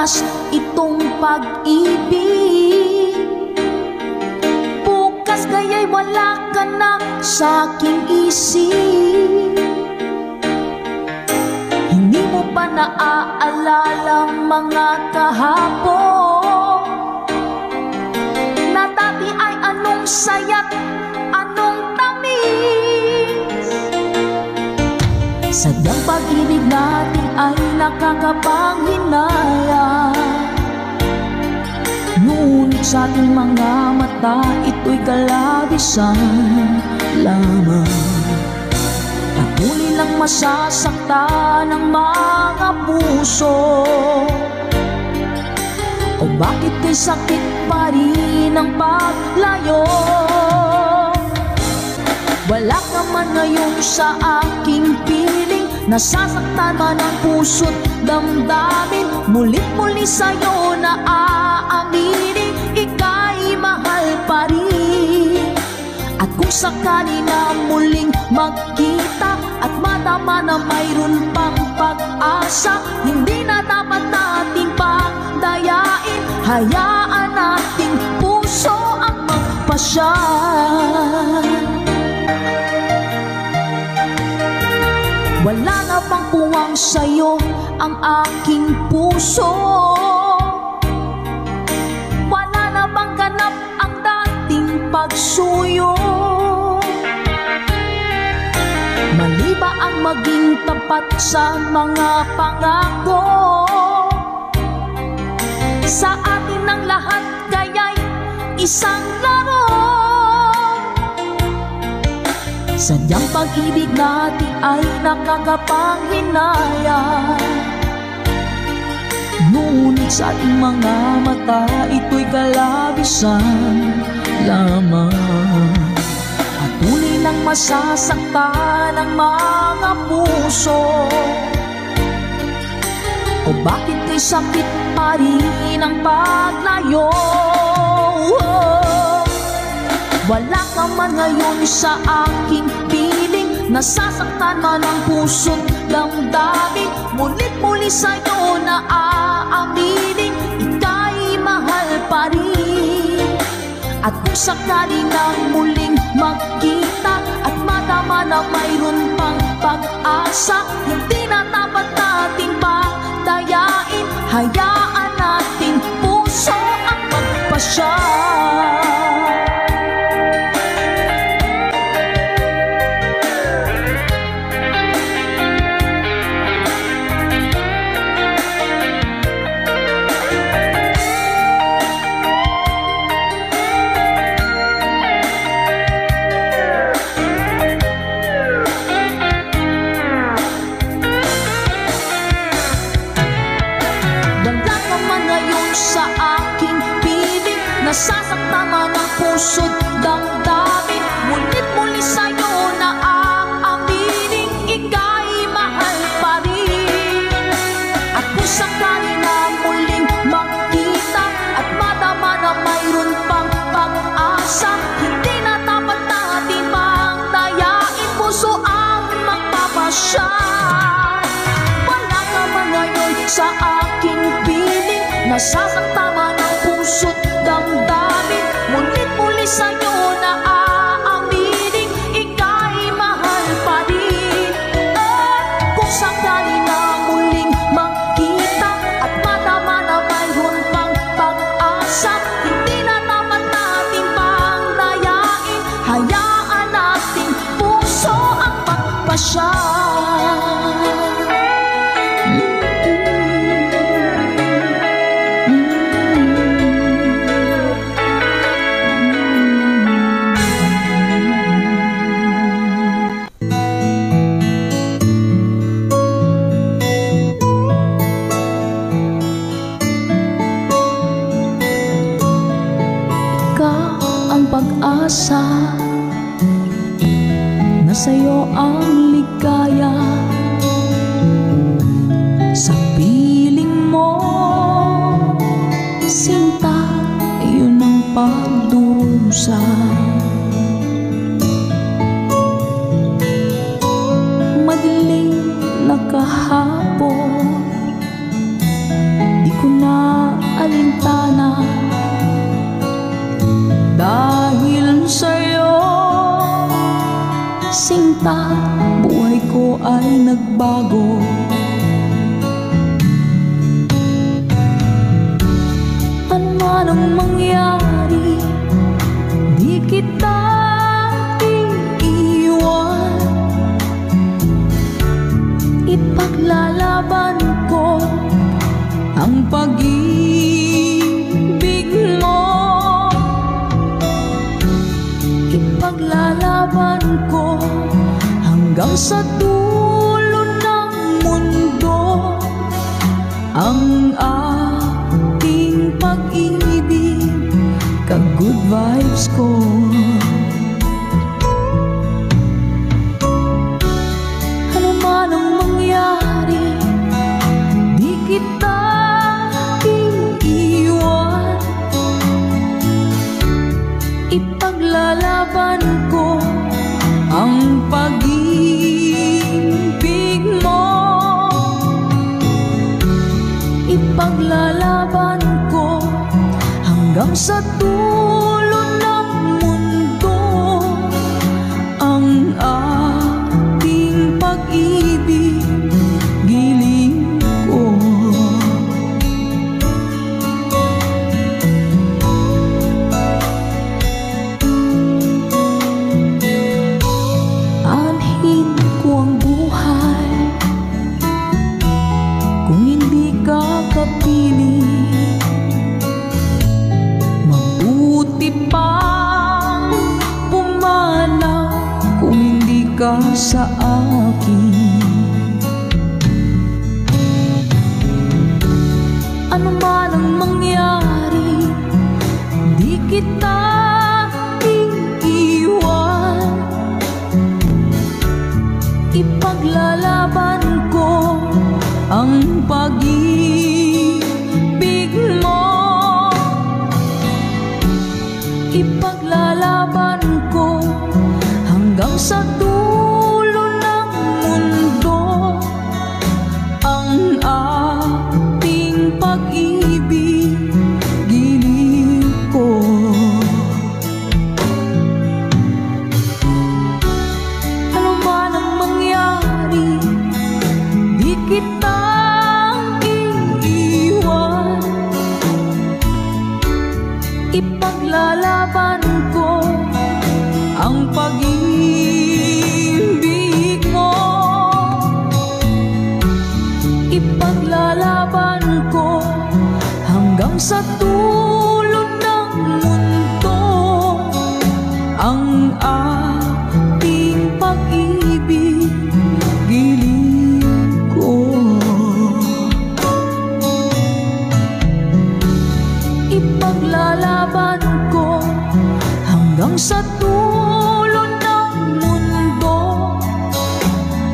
wakas itong pag-ibig. Bukas kaya'y wala ka na sa aking isip. Hindi mo pa naaalala mga kahapon na dati ay anong saya't anong tamis. Sadyang pag-ibig natin ay nakakapanghinayang, ngunit sa ating mga mata ito'y kalabisan lamang. Patuloy lang masasaktan ng mga puso, o bakit kay sakit pa rin ang paglayo? Wala ka man ngayon sa aking piling, nasasaktan man ang puso't damdamin. Mulit-muli sa'yo na aaminin, ika'y mahal pa rin. At kung sakali na muling magkita at madama na mayroon pang pag-asa, hindi na dapat natin pagdayain. Hayaan nating puso ang magpasya. Wala na bang puwang sa'yo ang aking puso? Wala na bang ganap ang dating pagsuyo? Mali ba ang maging tapat sa mga pangako? Sa atin ang lahat kaya'y isang laro. Sadyang pag-ibig natin ay nakakapanghinayang, ngunit sa ating mga mata ito'y kalabisan lamang. Patuloy lang masasaktan ang mga puso, o bakit kay sakit pa rin ang paglayo? Wala ka man ngayon sa aking piling, nasasaktan man ang puso't damdamin. Mulit-muli sa'yo na aaminin, ika'y mahal pa rin. At kung sakali na muling magkita at madama na mayroon pang pag-asa, hindi na dapat nating pagdayain. Hayaan nating puso ang magpasya. Sa aking piling, nasasaktan man ang puso't damdamin. Mulit-muli sa'yo na aaminin, ika'y mahal pa rin. At kung sakali na muling magkita at madama na mayroon pang pag-asa, hindi na dapat natin pagdayain, puso ang magpapasya. Wala ka man ngayon sa aking piling, nasasaktan man ang puso't damdamin. Mulit-muli sa'yo na aaminin, ika'y mahal pa rin. At kung sakali na muling magkita at madama na mayroon pang pag-asa, hindi na dapat natin pagdayain. Hayaan nating puso ang magpasya. Pag-asa na sa'yo ang ligaya, sa piling mo sinta, yun ang pagdurusa. Madilim na kahapon, di ko na basta buhay ko ay nagbago. Ano man ang mangyari, di kita iiwan. Ipaglalaban ko ang pag-ibig mo. Ipaglalaban ko hanggang sa dulo ng mundo ang ating pag-ibig, ka-good vibes ko. Ano man ang mangyari, di kita iiwan. Ipaglalaban ko ang pag-ibig mo. Ipaglalaban ko hanggang sa dulo ng mundo ang ating pag-ibig, giling ko. Anhin ko ang buhay kung hindi ka kapiling. Mabuti pang pumanaw kung hindi ka sa akin. Ano man ang mangyari, di kita iiwan. Ipaglalaban ko ang pag-ibig mo. Ipaglalaban ko hanggang sa dulo ng mundo ang ating pag-ibig, giling ko. Ano man ang mangyari, di kita iiwan. Ipaglalaban ko ang pag-ibig mo. Ipaglalaban ko hanggang sa dulo ng mundo ang ating pag-ibig, giling ko. Ipaglalaban ko hanggang sa dulo ng mundo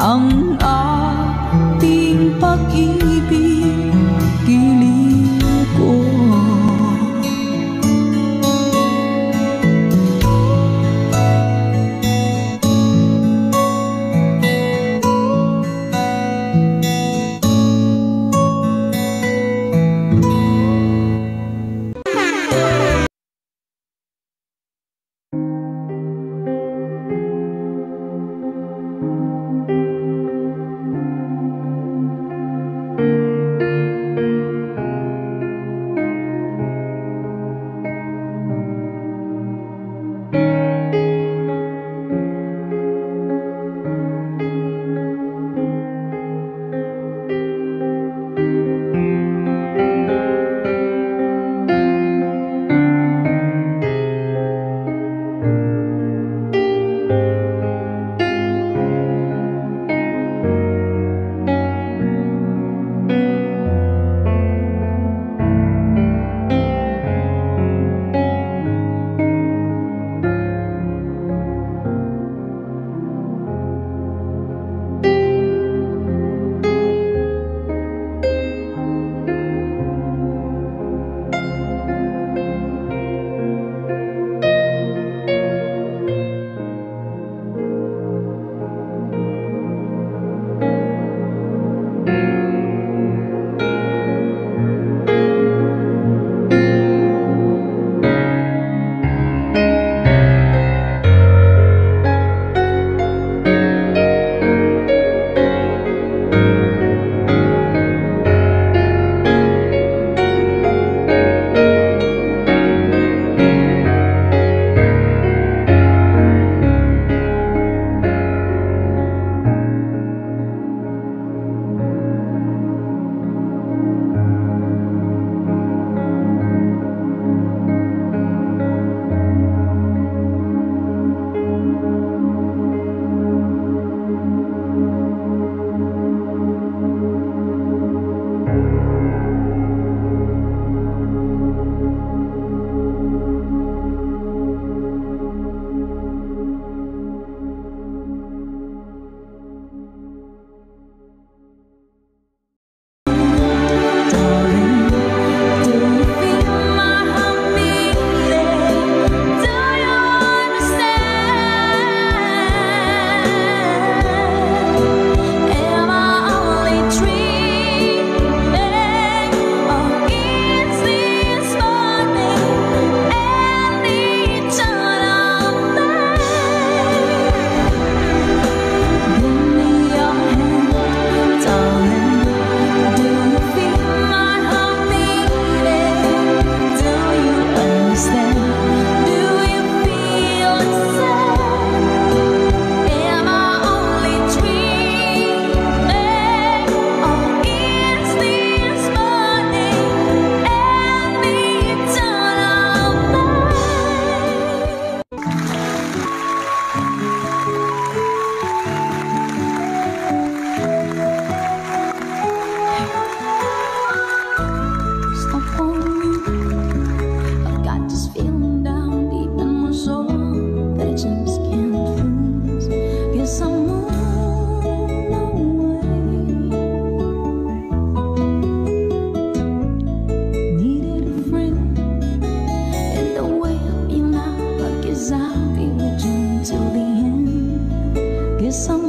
ang ating pag-ibig, giling ko. isang